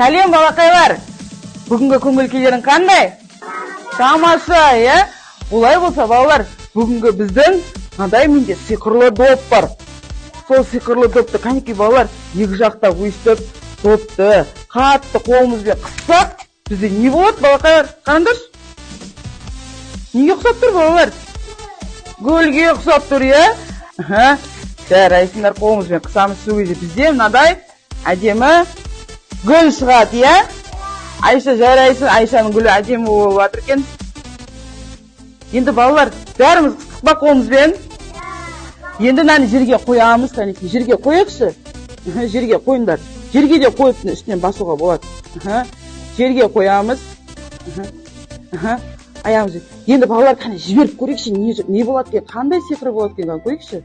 Сәлем балақайлар. Бүгінгі көңіл-күйлерің қандай? Тамаша, иә? Олай болса, балалар, бүгінгі біздің мынандай менде сиқырлы доп бар. Сол сиқырлы допты қанекей балалар, екі жақтап өйстіп, допты қатты қолымызбен қыссақ, бізде не болады, балақайлар? Қараңдаршы. Неге ұқсап тұр, балалар? Гүлге ұқсап тұр, иә? Жарайсыңдар, қолымызбен қысамыз, сол кезде бізде мынадай әдемі гүл шығады, иә? Айша жарайсың, Айшаның гүлі әдемі болып жатыр екен. Енді балалар, бәріміз қыстық па қолымызбен? Енді мынаны жерге қоямыз, кәнекей, жерге қойықшы. Жерге қойыңдар. Жерге де қойып үстінен басуға болады. Жерге қоямыз. Аямыз. Енді балалар қане жіберіп көрейікші, не болады екен, қандай сиқыры болады екен, көрейікші.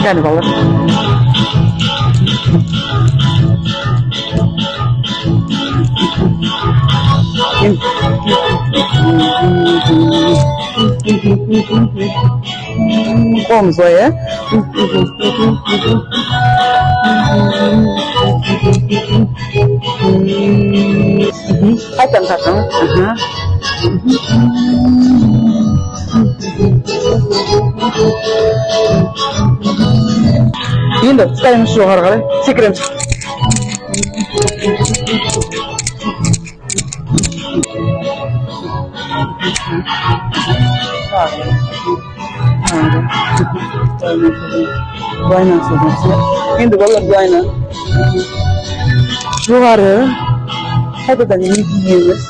Yani балалар. Қолымыз ғой, иә? Қайтадан тартамыз. Енді ұстаймыз жоғары қарай, секіреміз. Бұлайнан сөзіміз. Енді балалар бұлайнан. Жоғары. Қайтадан еміз.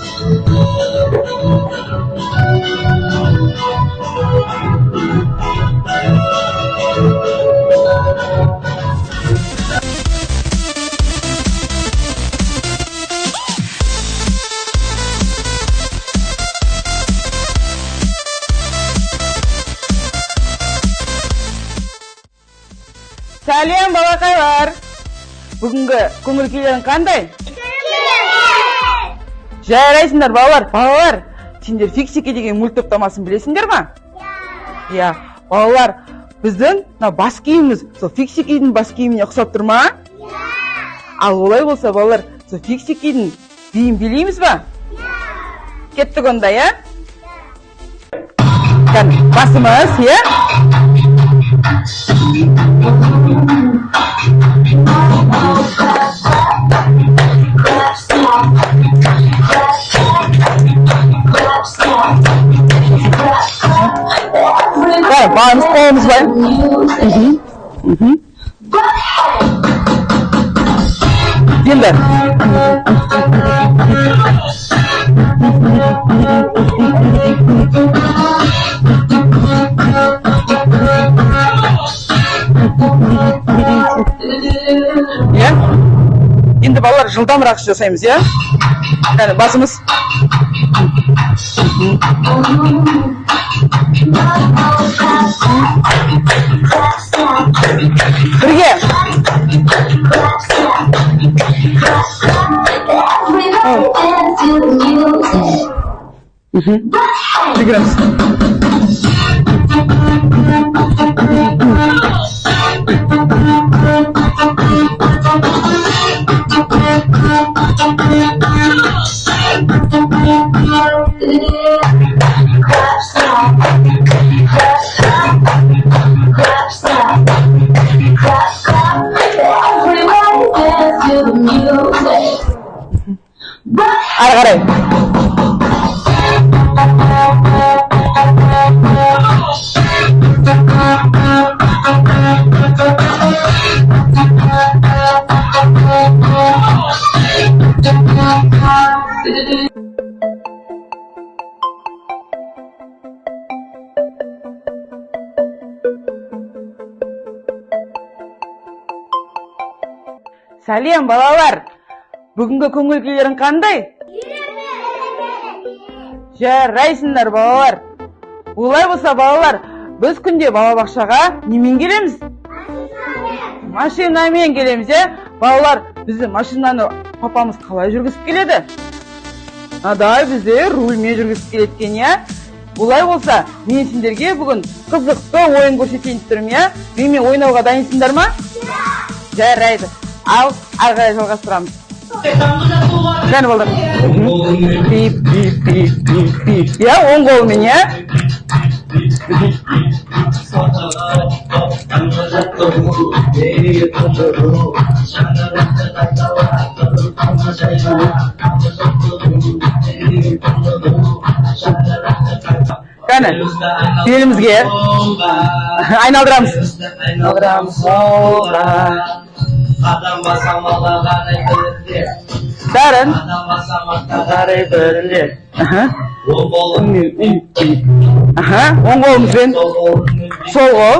Сәлем балақайлар. Бүгінгі көңіл-күйлерің қандай? Жарайсыңдар балалар. Балалар, сендер Фиксики деген мультоптамасын білесіңдер ма? Иә. Балалар, біздің бас киіміміз сол Фиксикидің бас киіміне ұқсап тұр ма? Ал олай болса, балалар, сол Фиксикидің биін білейміз ба? Кеттік онда, иә? Басымыз, иә? Bağımız kolumuz var. Dinle. Ya. Şimdi ballar жылдамырақ жасаймыз, ya. Yani basımız. Бірге. Жүгіреміз. Ары қарай. Сәлем балалар. Бүгінгі көңіл-күйлерің қандай? Жарайсыңдар балалар. Олай болса балалар, біз күнде балабақшаға немен келеміз? машинамен келеміз, балалар, бізді машинаны папамыз қалай жүргізіп келеді? Адай бізде рульмен жүргізіп келеткен, Бұлай болса, мен сендерге бүгін қызықты ойын көрсетейін тұрмын, Менімен ойнауға дайынсыңдар ма? Жарайды. Ал, арғай жалғастырамыз. Жаны балдар. Пип, пип, пип, пип, пип. Оң қолымен, Қане, белімізге айналдырамыз. Бәрін оң қолымызбен сол қол